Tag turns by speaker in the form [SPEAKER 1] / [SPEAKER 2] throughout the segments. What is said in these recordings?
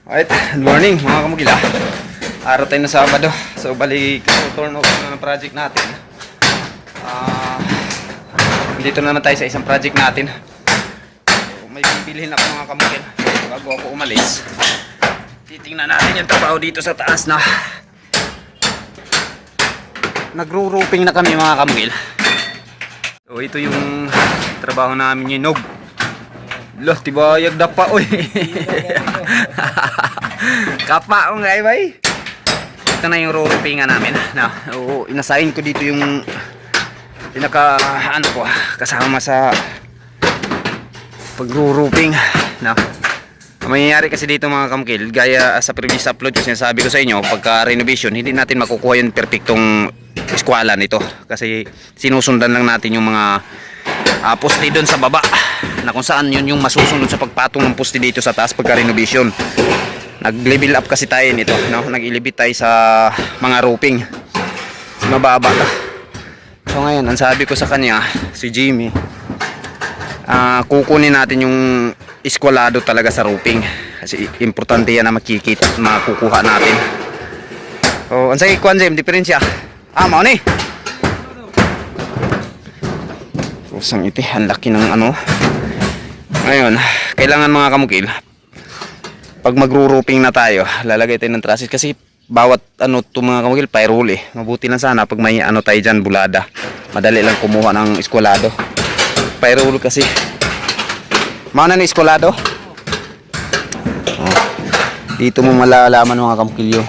[SPEAKER 1] Alright, good morning mga kamugila. Araw tayo na Sabado. So balik, turn over na ng project natin. Dito na naman tayo sa isang project natin. So, may bibilhin ako mga kamugila. Bago ako umalis, titingnan natin yung trabaho dito sa taas na nagro-roofing na kami mga kamugila. So ito yung trabaho namin yung nog. Loh, tibayag na pa, oy. Kapa ko nga, bay. Ito na yung roofing namin. Inasahin ko dito yung pinaka, kasama sa pag-roofing. Ang mangyayari kasi dito mga kamkil, gaya sa previous upload ko, sinasabi ko sa inyo, pagka renovation, hindi natin makukuha yung perfectong eskwala nito. Kasi sinusundan lang natin yung mga poste doon sa baba, na kung saan yun yung masusunod sa pagpatong ng poste dito sa taas pagka renovation. Nag-level up kasi tayo nito, nag-elevate tayo sa mga roofing. Mababa ka. So ngayon, ang sabi ko sa kanya, si Jimmy, kukunin natin yung eskwalado talaga sa roofing. Kasi importante yan na makikita, makukuha natin. So, ang sakit ko, Jim, diferensya. Mau ni. Kusang iti, ang laki ng ano. Ngayon, kailangan mga kamukil, pag magro-roofing na tayo, lalagay tayo ng trusses kasi bawat to mga kamukil, pyrol eh. Mabuti lang sana pag may tayo dyan, bulada. Madali lang kumuha ng eskwalado. Pyrol kasi. Mana ni eskwalado? Dito mo malalaman mga kamukilyo.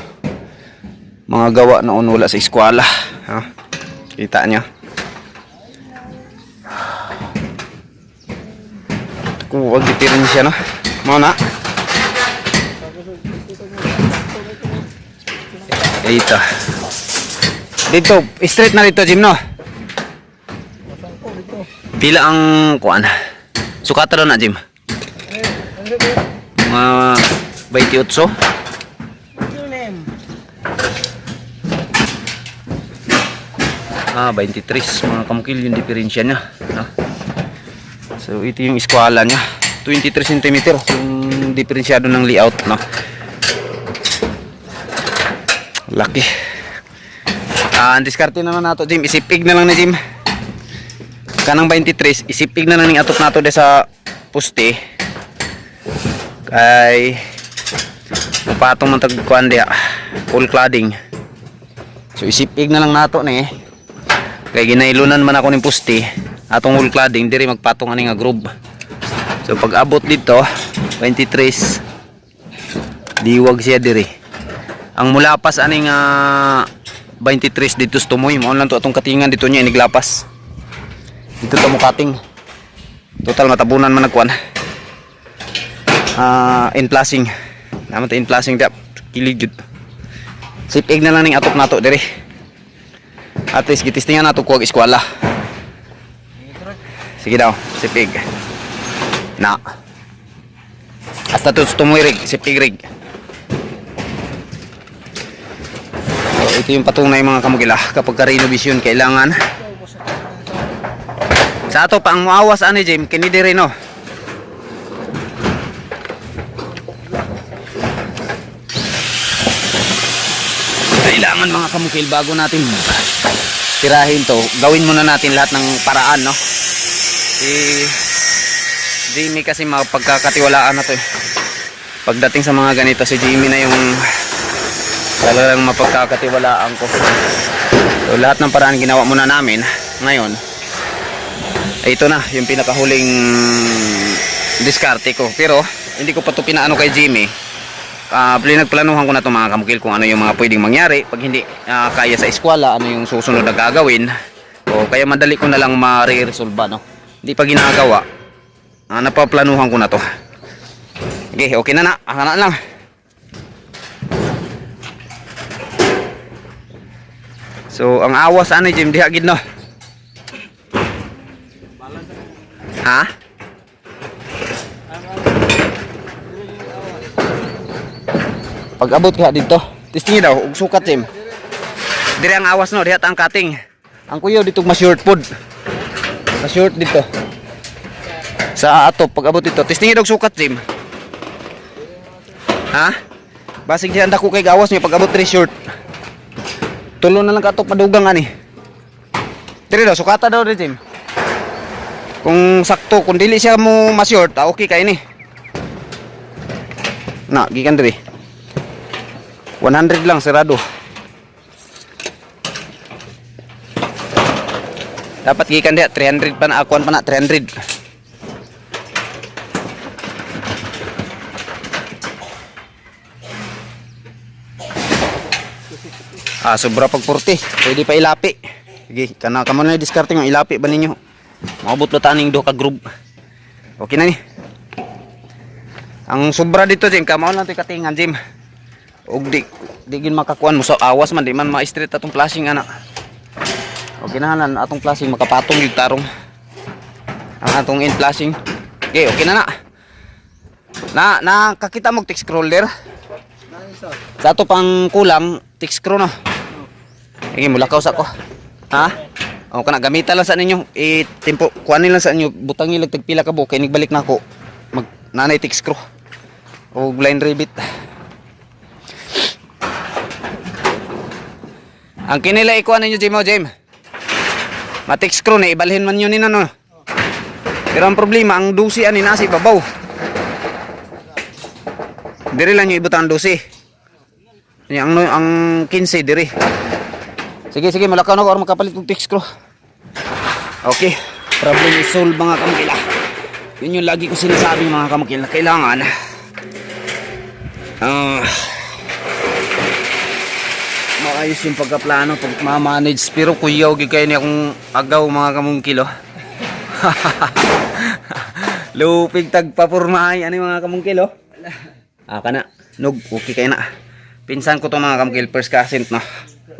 [SPEAKER 1] Mga gawa noon wala sa eskwala. Kita nyo. Huwag ditirin siya, no? Mau na? Dito. Dito, straight na dito, Jim, no? Pila ang kuan? Sukata na, Jim? Mga 28. 23 mga kamukil yung diferensya niya, no? So ito yung eskwala niya, 23 cm yung diferensyado ng layout, no? Laki. Ang diskarte naman nato, Jim, isipig na lang na, Jim. Kanang 23 isipig na lang ning atok nato de sa poste kay mapatong man tagkuan dia full cladding. So isipig na lang nato ni kay ginailunan man ako ning poste atong full cladding diri magpatong ani nga groove. So pag abot dito 23 diwag siya diri. Ang mulapas ani nga 23 dito sa tumoy mo lang to atong katingan dito niya iniglapas. Dito to mo cutting. Total matabunan man nagkuan. In plasing. Naman to in plasing da kilig jud. Sipig na lang ning atok nato diri. At least gitistingan nato kuwag eskwela. Sige daw, sipig. Na. Hasta to tumoy rig, sipig rig. So ito yung patunay mga kamugila kapag ka-renovation kailangan sa ato pa ang muawas ani Jim kini diri no. Kailangan mga kamukil bago natin tirahin to, gawin muna natin lahat ng paraan, no? Si Jimmy kasi mapagkakatiwalaan na to eh. Pagdating sa mga ganito si Jimmy na yung talagang mapagkakatiwalaan ko. So lahat ng paraan ginawa muna namin. Ngayon ito na yung pinakahuling diskarte ko, pero hindi ko pa ito pinaano kay Jimmy. Pinagplanuhan ko na ito mga kamukil kung ano yung mga pwedeng mangyari pag hindi kaya sa eskwela, ano yung susunod na gagawin. O kaya madali ko na lang ma-resolve, no? Hindi pa ginagawa, napaplanuhan ko na to. Okay, okay na lang. So ang awas ano Jim diha gid, no? Ha? Pag abot ka dito, testing daw, ug sukat Jim. Dire ang awas no, diha ta ang cutting. Ang kuyo dito ma-short pod. Ma-short dito. Sa ato pag abot dito, testing daw sukat Jim. Ha? Basig siya dako kay gawas niya pag abot diri short. Tulo na lang katok madugang ani. Diri daw sukata daw diri Jim. Kung sakto, kung dili siya mo ma-short, okay kay ni. Na, gikan diri. 100 lang sarado. Dapat gikan dia 300 pa na akuan pa na 300. Sobra pag 40. Pwede pa ilapi. Sige, kana kamo na diskarte ng ilapi ba ninyo? Maabot ba taning do ka group? Okay na ni. Ang sobra dito Jim, kamo lang to katingan Jim. Og di gin makakuan mo sa awas man di man ma-straight atong flashing ana. Okay na nan atong flashing makapatong yung tarong. Ang atong in flashing. Okay, okay na na. Kakita mo tick scroller. Sa ato pang kulang tick screw no. Sige, mulakaw sa ko. Ha? O kana gamitan lang sa ninyo. Tempo kuanin lang sa inyo, butang ilag tagpila ka buok kay nigbalik na ako. Mag nanay tick screw. O blind rivet. Ang kinila ikuan ninyo Jim. Matik screw na ibalhin man yun no. Pero ang problema ang dusi ani nasi babaw. Diri lang yung ibutan ang dusi. Ang 15 diri. Sige malakaw na ko or makapalit og tick screw. Okay, problem is solved mga kamukila. Yun yung lagi ko sinasabi mga kamukila, kailangan maayos yung pagkaplano, pag ma-manage. Pero kuyaw gigay niya akong agaw mga kamungkilo. Lupig tagpapurmahay ano mga kamungkilo. Kana nog okay kay na. Pinsan ko to mga kamungkil, first cousin no.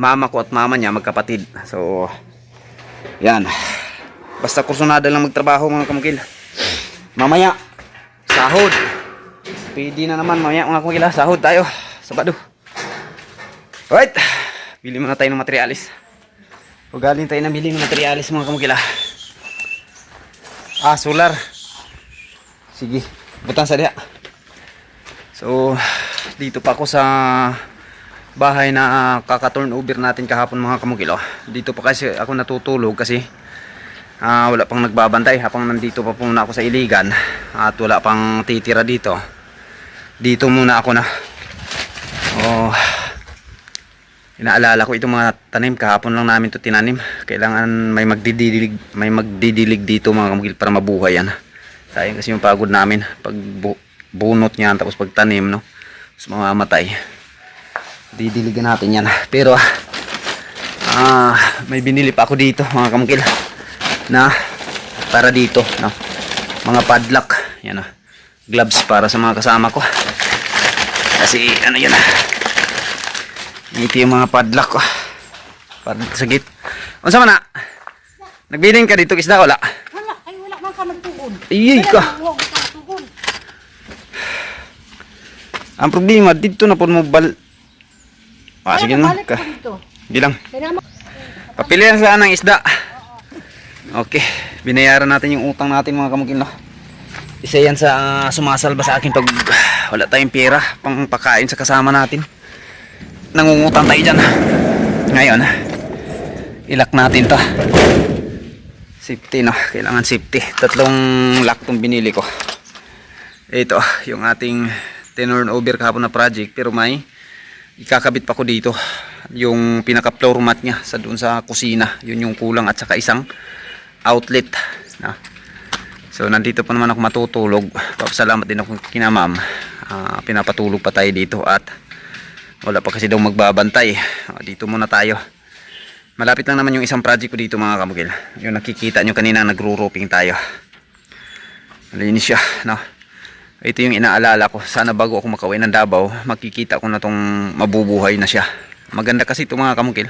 [SPEAKER 1] Mama ko at mama niya magkapatid. So yan. Basta kursunada lang magtrabaho mga kamukil. Mamaya sahod. Pwede na naman mamaya mga kamukil, sahod tayo Sabado. Alright. Bili muna tayo ng materialis. Ugaling tayo na bili ng materialis mga kamukil. Solar. Sige, butang sa diha. So dito pa ako sa bahay na kaka-turnover natin kahapon mga kamukilo. Dito pa kasi ako natutulog kasi wala pang nagbabantay habang nandito pa muna ako sa Iligan at wala pang titira dito. Dito muna ako na. Inaalala ko itong mga tanim kahapon lang namin to tinanim. Kailangan may magdidilig dito mga kamukil para mabuhay yan. Sayang kasi yung pagod namin pag bunot niyan tapos pagtanim no. Tapos mamamatay. Didiligan natin yan. Pero may binili pa ako dito mga kamukil na para dito no? Mga padlock yan, gloves para sa mga kasama ko kasi ano yan ito yung mga padlock ko padlock sa gate. Unsa man na? Nagbiling ka dito isda wala? Wala man ka magtugon. Iyay ka. Ang problema dito na po mo sige na. Bilang. Papilihan saan ng isda. Okay. Binayaran natin yung utang natin mga kamukil. Isa yan sa sumasalba sa akin pag wala tayong pera pang pakain sa kasama natin. Nangungutang tayo dyan. Ngayon, ilak natin to. Safety no. Kailangan safety. 3 lock tong binili ko. Ito yung ating turnover kahapon na project. Pero may ikakabit pa ko dito yung pinaka floor mat nya sa doon sa kusina. Yun yung kulang at saka isang outlet na. So nandito pa naman ako matutulog. Papasalamat din ako kina ma'am. Pinapatulog pa tayo dito at wala pa kasi daw magbabantay. Dito muna tayo. Malapit lang naman yung isang project ko dito mga kamukil. Yung nakikita nyo kanina nagro-roping tayo. Malinis siya no. Ito yung inaalala ko. Sana bago ako makauwi ng Davao, makikita ko na tong mabubuhay na siya. Maganda kasi ito mga kamukil.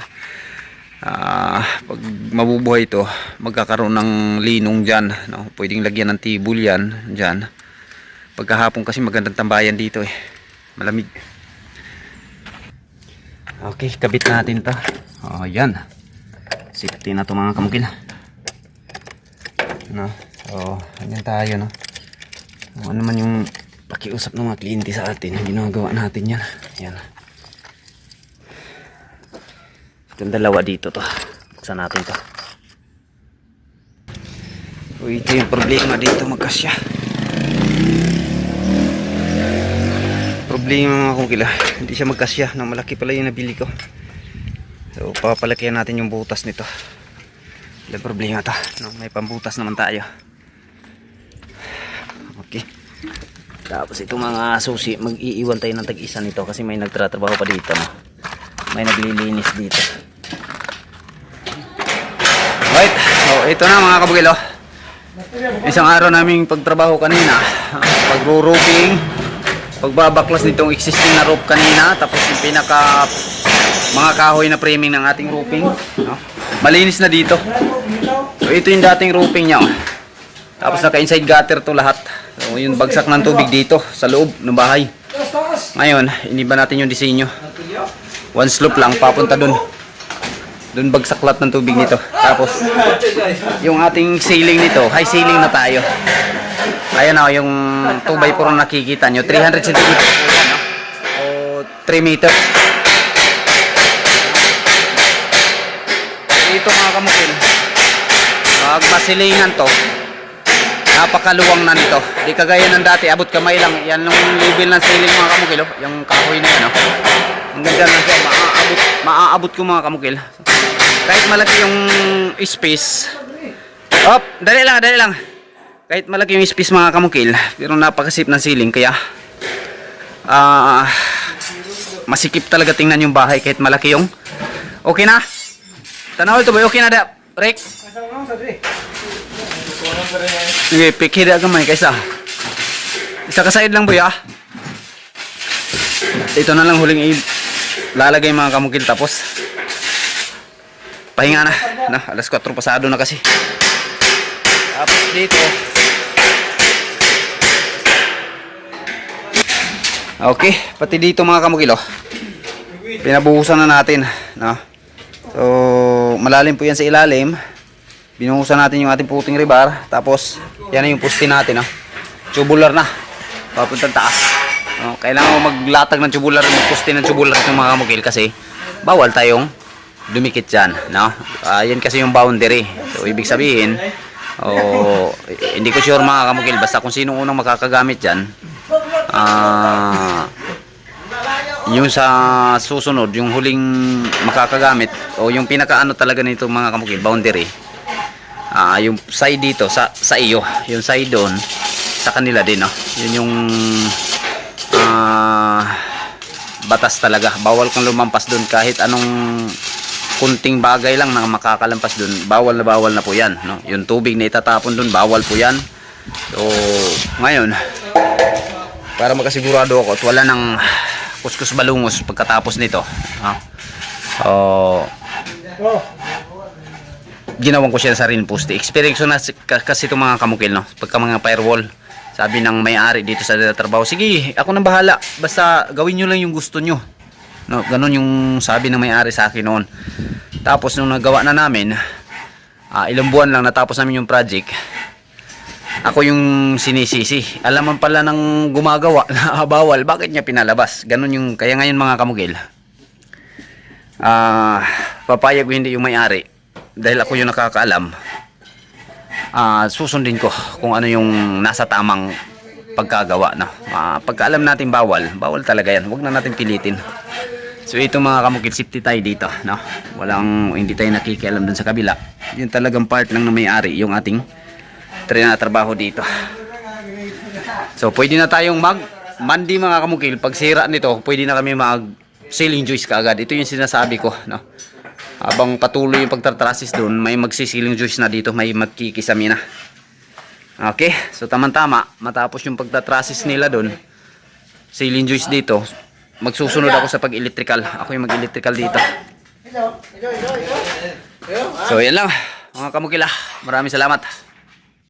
[SPEAKER 1] Pag mabubuhay ito, magkakaroon ng linong dyan. No? Pwedeng lagyan ng tibul yan. Dyan. Pagkahapon kasi magandang tambayan dito eh. Malamig. Okay, kabit natin ito. Yan. Safety na ito mga kamukil. No? So, ganyan tayo no. Ano man yung pakiusap ng mga kliyente sa atin, ginagawa natin yan. Yan. Itong dalawa dito to. Buksan natin to. So, ito yung problema dito magkasya. Problema mga kukila, hindi siya magkasya. No, malaki pala yung nabili ko. So papalakihan natin yung butas nito. Wala problema ta, no, may pambutas naman tayo. Okay. Tapos itong mga susi, mag-iiwan tayo ng tag-isa nito kasi may nagtratrabaho pa dito, no? May naglilinis dito. Right, so ito na mga kabugilo. Isang araw naming pagtrabaho kanina, pagro-roofing, pagbabaklas nitong existing na roof kanina, tapos yung pinaka mga kahoy na framing ng ating roofing, no? Malinis na dito. So ito yung dating roofing niya, oh. Tapos naka inside gutter to lahat. So yung bagsak ng tubig dito sa loob ng bahay. Ngayon iniba natin yung disenyo. One slope lang papunta dun. Dun bagsak lahat ng tubig nito. Tapos yung ating ceiling nito, high ceiling na tayo. Ayan o, yung 2x4 na nakikita nyo, 300 cm po yan, no? O 3 meters. Ito mga kamukil, pag masilingan to, napakaluwang na nito. Di kagaya ng dati, abot kamay lang. Yan yung level ng ceiling mga kamukil, oh. Yung kahoy na yan, oh. Ang ganda lang siya, maaabot ko mga kamukil. Kahit malaki yung space, op, dali lang. Kahit malaki yung space mga kamukil, pero napakasip ng ceiling, kaya masikip talaga tingnan yung bahay kahit malaki yung. Okay na? Tanaw ito ba? Okay na da? Rick? Sige, pikir agad man kaysa. Isa ka side lang boy, ah. Ito na lang huling lalagay mga kamukil, tapos pahinga na. Alas 4 pasado na kasi. Tapos dito, okay, pati dito mga kamukil, oh, pinabuhusan na natin, no? So malalim po yan sa ilalim. Binuhusan natin yung ating puting rebar. Tapos yan na yung poste natin, no? Tubular na papuntang taas, no? Kailangan mo maglatag ng tubular, magposte ng tubular itong mga kamukil kasi bawal tayong dumikit dyan, no? Yan kasi yung boundary. So ibig sabihin, hindi ko sure mga kamukil, basta kung sino unang makakagamit dyan, yung sa susunod, yung huling makakagamit o yung pinakaano talaga nito mga kamukil, boundary, yung side dito sa iyo, yung side doon sa kanila din, no? Yun yung batas talaga, bawal kang lumampas doon. Kahit anong kunting bagay lang na makakalampas doon, bawal na po yan, no? Yung tubig na itatapon doon, bawal po yan. So ngayon, para makasigurado ako at wala nang kuskus balungos pagkatapos nito, ginawan ko siya sa rin poste. Experience na kasi itong mga kamukil, no? Pagka mga firewall, sabi ng may-ari dito sa trabaho, sige ako nang bahala, basta gawin nyo lang yung gusto nyo, no? Ganon yung sabi ng may-ari sa akin noon. Tapos nung nagawa na namin, ilang buwan lang natapos namin yung project, ako yung sinisisi. Alaman pala ng gumagawa na bawal, bakit niya pinalabas? Ganon yung, kaya ngayon mga kamukil, papayag ko hindi yung may-ari dahil ako yung nakakaalam. Susundin ko kung ano yung nasa tamang pagkagawa, no? Pagkaalam natin bawal talaga yan, huwag na natin pilitin. So ito mga kamukil, safety tayo dito, no? Hindi tayo nakikialam dun sa kabila. Yun talagang part lang na may-ari, yung ating trabaho dito. So pwede na tayong Monday mga kamukil, pag sira nito, pwede na kami mag ceiling joist kaagad. Ito yung sinasabi ko, no? Habang patuloy yung pagtatrasis doon, may magsi-ceiling joist na dito, may magkikisami na. Okay, so tamang-tama, matapos yung pagtatrasis nila doon, ceiling joist dito, magsusunod ako sa pag-electrical. Ako yung mag-electrical dito. So yan lang mga kamukila, maraming salamat.